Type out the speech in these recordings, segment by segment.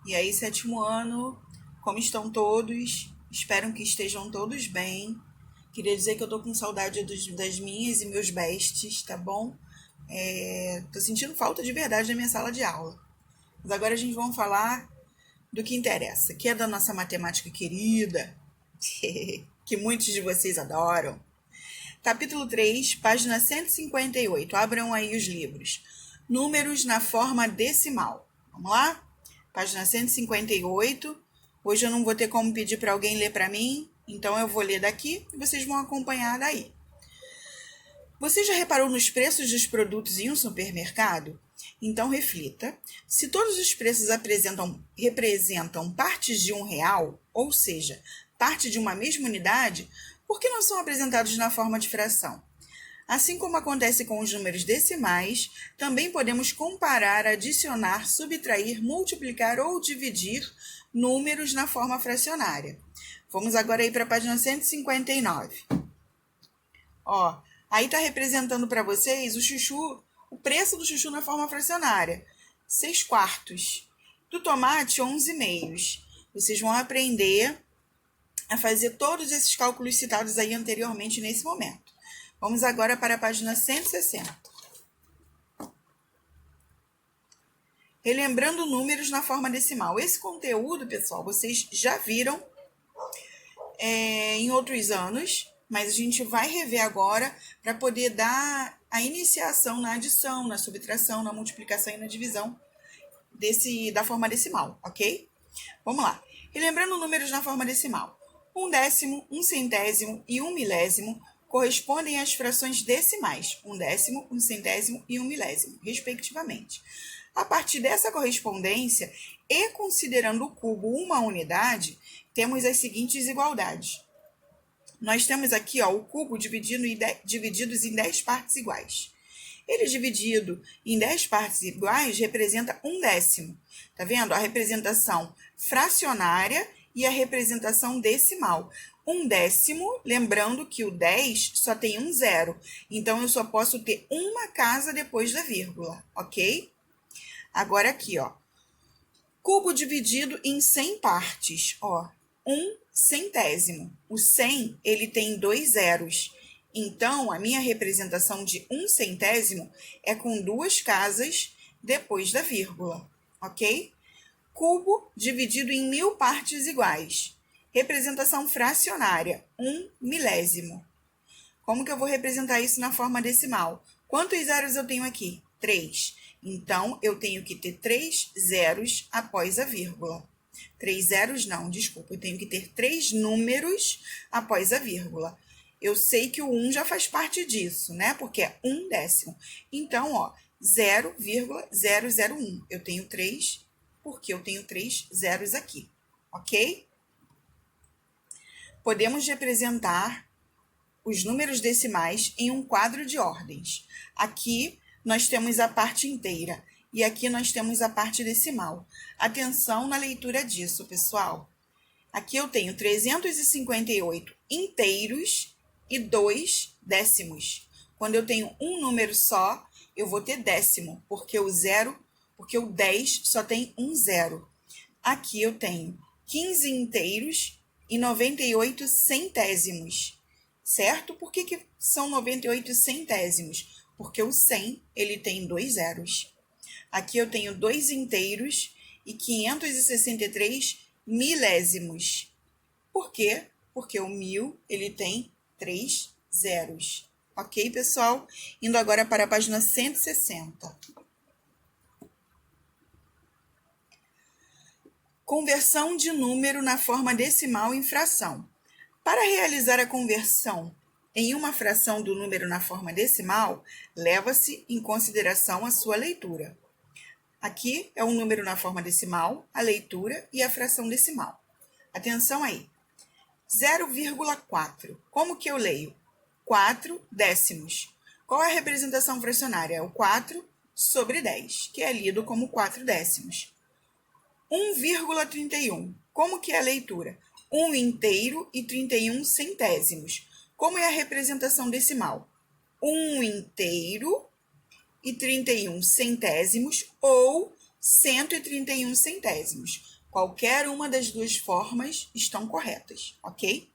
E aí, sétimo ano, como estão todos? Espero que estejam todos bem. Queria dizer que eu tô com saudade das minhas e meus bestes, tá bom? Tô sentindo falta de verdade da minha sala de aula. Mas agora a gente vai falar do que interessa, que é da nossa matemática querida, que muitos de vocês adoram. Capítulo 3, página 158. Abram aí os livros. Números na forma decimal. Vamos lá? Página 158. Hoje eu não vou ter como pedir para alguém ler para mim, então eu vou ler daqui e vocês vão acompanhar daí. Você já reparou nos preços dos produtos em um supermercado? Então reflita, se todos os preços representam partes de R$ 1, ou seja, parte de uma mesma unidade, por que não são apresentados na forma de fração? Assim como acontece com os números decimais, também podemos comparar, adicionar, subtrair, multiplicar ou dividir números na forma fracionária. Vamos agora aí para a página 159. Aí está representando para vocês o preço do chuchu na forma fracionária. 6/4. Do tomate, 11/2. Vocês vão aprender a fazer todos esses cálculos citados aí anteriormente nesse momento. Vamos agora para a página 160. Relembrando números na forma decimal. Esse conteúdo, pessoal, vocês já viram em outros anos, mas a gente vai rever agora para poder dar a iniciação na adição, na subtração, na multiplicação e na divisão da forma decimal, ok? Vamos lá. Relembrando números na forma decimal. 1/10, 1/100 e 1/1000 correspondem às frações decimais, 1/10, 1/100 e 1/1000, respectivamente. A partir dessa correspondência, e considerando o cubo uma unidade, temos as seguintes igualdades. Nós temos aqui o cubo divididos em 10 partes iguais. Ele dividido em 10 partes iguais representa 1/10. Tá vendo? A representação fracionária e a representação decimal. 1/10, lembrando que o 10 só tem um zero. Então, eu só posso ter uma casa depois da vírgula, ok? Agora aqui, cubo dividido em 100 partes, 1/100. O 100, ele tem 2 zeros. Então, a minha representação de 1/100 é com 2 casas depois da vírgula, ok? Cubo dividido em 1000 partes iguais. Representação fracionária, 1/1000. Como que eu vou representar isso na forma decimal? Quantos zeros eu tenho aqui? 3. Então, eu tenho que ter 3 zeros após a vírgula. 3 zeros não, desculpa. Eu tenho que ter 3 números após a vírgula. Eu sei que o 1 já faz parte disso, né? Porque é 1/10. Então, 0,001. Eu tenho 3, porque eu tenho 3 zeros aqui, ok? Podemos representar os números decimais em um quadro de ordens. Aqui nós temos a parte inteira e aqui nós temos a parte decimal. Atenção na leitura disso, pessoal. Aqui eu tenho 358 inteiros e 2 décimos. Quando eu tenho um número só, eu vou ter décimo, porque o 10 só tem um zero. Aqui eu tenho 15 inteiros e 98 centésimos. Certo? Por que são 98 centésimos? Porque o 100, ele tem 2 zeros. Aqui eu tenho 2 inteiros e 563 milésimos. Por quê? Porque o 1000, ele tem 3 zeros. Ok, pessoal? Indo agora para a página 160. Conversão de número na forma decimal em fração. Para realizar a conversão em uma fração do número na forma decimal, leva-se em consideração a sua leitura. Aqui é um número na forma decimal, a leitura e a fração decimal. Atenção aí. 0,4. Como que eu leio? 4 décimos. Qual é a representação fracionária? É o 4 sobre 10, que é lido como 4 décimos. 1,31. Como que é a leitura? 1 inteiro e 31 centésimos. Como é a representação decimal? 1 inteiro e 31 centésimos ou 131 centésimos. Qualquer uma das duas formas estão corretas, ok?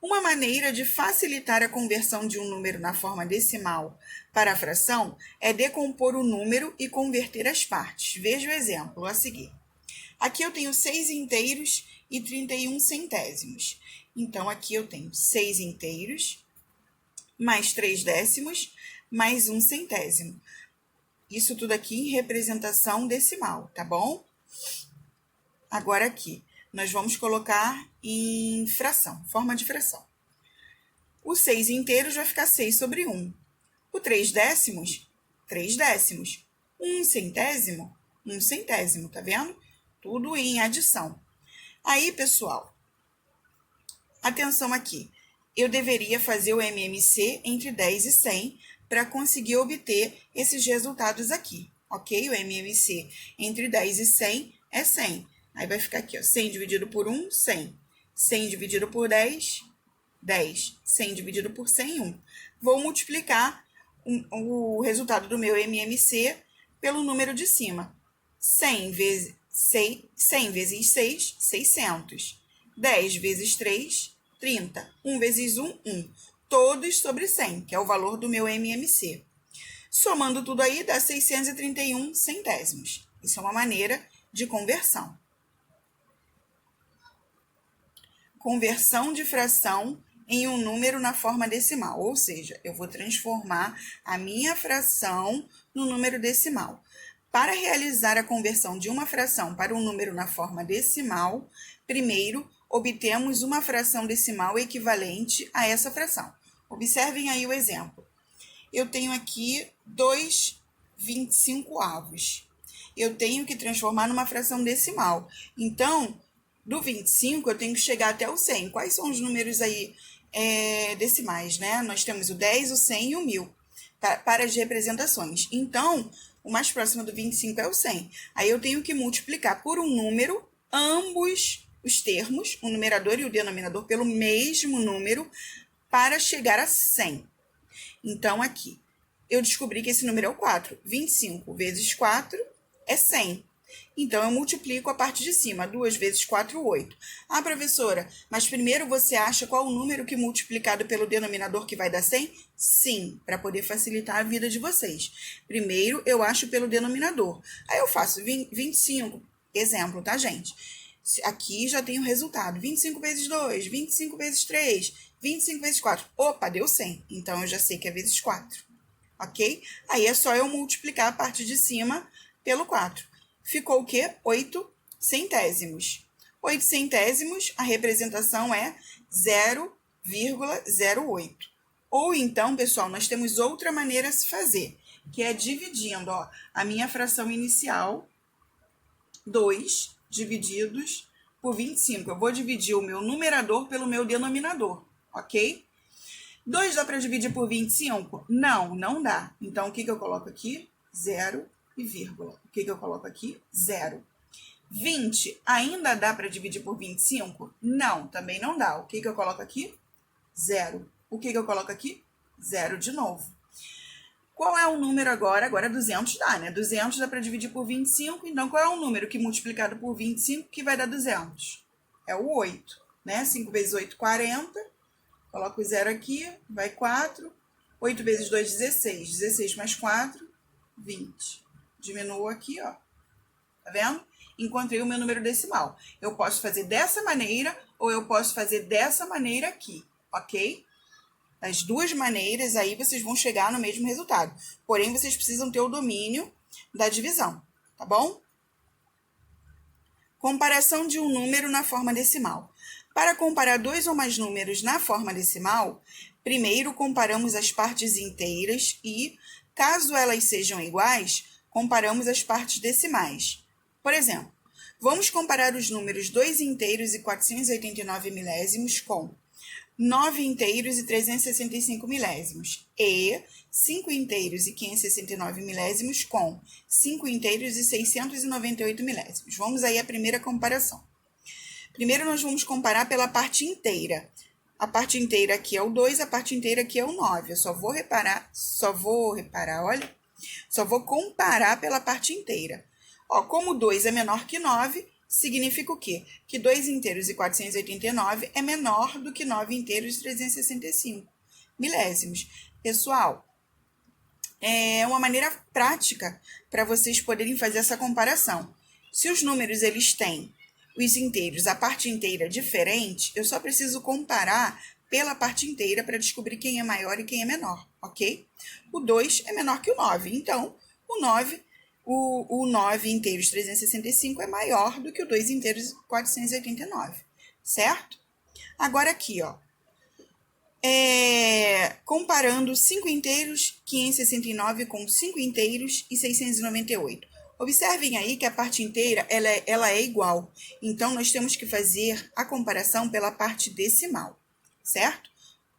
Uma maneira de facilitar a conversão de um número na forma decimal para a fração é decompor o número e converter as partes. Veja o exemplo a seguir. Aqui eu tenho 6 inteiros e 31 centésimos. Então, aqui eu tenho 6 inteiros, mais 3 décimos, mais 1 centésimo. Isso tudo aqui em representação decimal, tá bom? Agora aqui, nós vamos colocar em fração, forma de fração. O 6 inteiros vai ficar 6 sobre 1. O 3 décimos, 3 décimos. 1 centésimo, 1 centésimo, tá vendo? Tudo em adição. Aí, pessoal, atenção aqui. Eu deveria fazer o MMC entre 10 e 100 para conseguir obter esses resultados aqui, ok? O MMC entre 10 e 100 é 100. Aí vai ficar aqui, ó, 100 dividido por 1, 100. 100 dividido por 10, 10. 100 dividido por 100, 1. Vou multiplicar o resultado do meu MMC pelo número de cima. 100 vezes 6, 600. 10 vezes 3, 30. 1 vezes 1, 1. Todos sobre 100, que é o valor do meu MMC. Somando tudo aí, dá 631 centésimos. Isso é uma maneira de conversão. Conversão de fração em um número na forma decimal, ou seja, eu vou transformar a minha fração no número decimal. Para realizar a conversão de uma fração para um número na forma decimal, primeiro obtemos uma fração decimal equivalente a essa fração. Observem aí o exemplo. Eu tenho aqui 2/25. Eu tenho que transformar numa fração decimal. Então, do 25, eu tenho que chegar até o 100. Quais são os números aí decimais, né? Nós temos o 10, o 100 e o 1000 para as representações. Então, o mais próximo do 25 é o 100. Aí eu tenho que multiplicar por um número ambos os termos, o numerador e o denominador, pelo mesmo número para chegar a 100. Então, aqui, eu descobri que esse número é o 4. 25 vezes 4 é 100. Então, eu multiplico a parte de cima. 2 vezes 4, 8. Ah, professora, mas primeiro você acha qual o número que multiplicado pelo denominador que vai dar 100? Sim, para poder facilitar a vida de vocês. Primeiro, eu acho pelo denominador. Aí eu faço 25. Exemplo, tá, gente? Aqui já tem o resultado. 25 vezes 2, 25 vezes 3, 25 vezes 4. Opa, deu 100. Então, eu já sei que é vezes 4. Ok? Aí é só eu multiplicar a parte de cima pelo 4. Ficou o quê? 8 centésimos. 8 centésimos, a representação é 0,08. Ou então, pessoal, nós temos outra maneira de se fazer, que é dividindo, ó, a minha fração inicial, 2 divididos por 25. Eu vou dividir o meu numerador pelo meu denominador, ok? 2 dá para dividir por 25? Não, não dá. Então, o que eu coloco aqui? 0 e vírgula. O que eu coloco aqui? 0. 20 ainda dá para dividir por 25? Não, também não dá. O que eu coloco aqui? 0. O que eu coloco aqui? 0 de novo. Qual é o número agora? Agora 200 dá, né? 200 dá para dividir por 25, então qual é o número que multiplicado por 25 que vai dar 200? É o 8, né? 5 vezes 8, 40. Coloco o 0 aqui, vai 4. 8 vezes 2, 16. 16 mais 4, 20. Diminuo aqui, ó. Tá vendo? Encontrei o meu número decimal. Eu posso fazer dessa maneira ou eu posso fazer dessa maneira aqui, ok? Das duas maneiras, aí vocês vão chegar no mesmo resultado. Porém, vocês precisam ter o domínio da divisão, tá bom? Comparação de um número na forma decimal. Para comparar dois ou mais números na forma decimal, primeiro comparamos as partes inteiras e, caso elas sejam iguais, comparamos as partes decimais. Por exemplo, vamos comparar os números 2 inteiros e 489 milésimos com 9 inteiros e 365 milésimos e 5 inteiros e 569 milésimos com 5 inteiros e 698 milésimos. Vamos aí à primeira comparação. Primeiro nós vamos comparar pela parte inteira. A parte inteira aqui é o 2, a parte inteira aqui é o 9. Eu só vou comparar pela parte inteira. Ó, como 2 é menor que 9, significa o quê? Que 2 inteiros e 489 é menor do que 9 inteiros e 365 milésimos. Pessoal, é uma maneira prática para vocês poderem fazer essa comparação. Se os números eles têm os inteiros, a parte inteira diferente, eu só preciso comparar pela parte inteira para descobrir quem é maior e quem é menor, ok? O 2 é menor que o 9, então o 9 inteiros 365 é maior do que o 2 inteiros 489, certo? Agora aqui, ó, comparando 5 inteiros 569 com 5 inteiros e 698. Observem aí que a parte inteira ela é igual, então nós temos que fazer a comparação pela parte decimal, certo?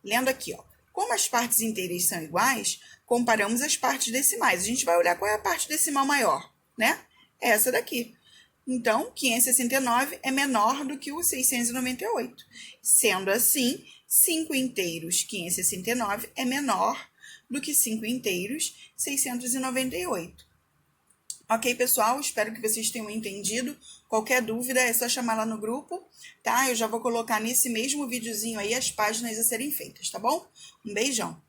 Lendo aqui, ó, como as partes inteiras são iguais, comparamos as partes decimais. A gente vai olhar qual é a parte decimal maior, né? É essa daqui. Então, 569 é menor do que o 698. Sendo assim, 5 inteiros 569 é menor do que 5 inteiros 698. Ok, pessoal? Espero que vocês tenham entendido. Qualquer dúvida é só chamar lá no grupo, tá? Eu já vou colocar nesse mesmo videozinho aí as páginas a serem feitas, tá bom? Um beijão!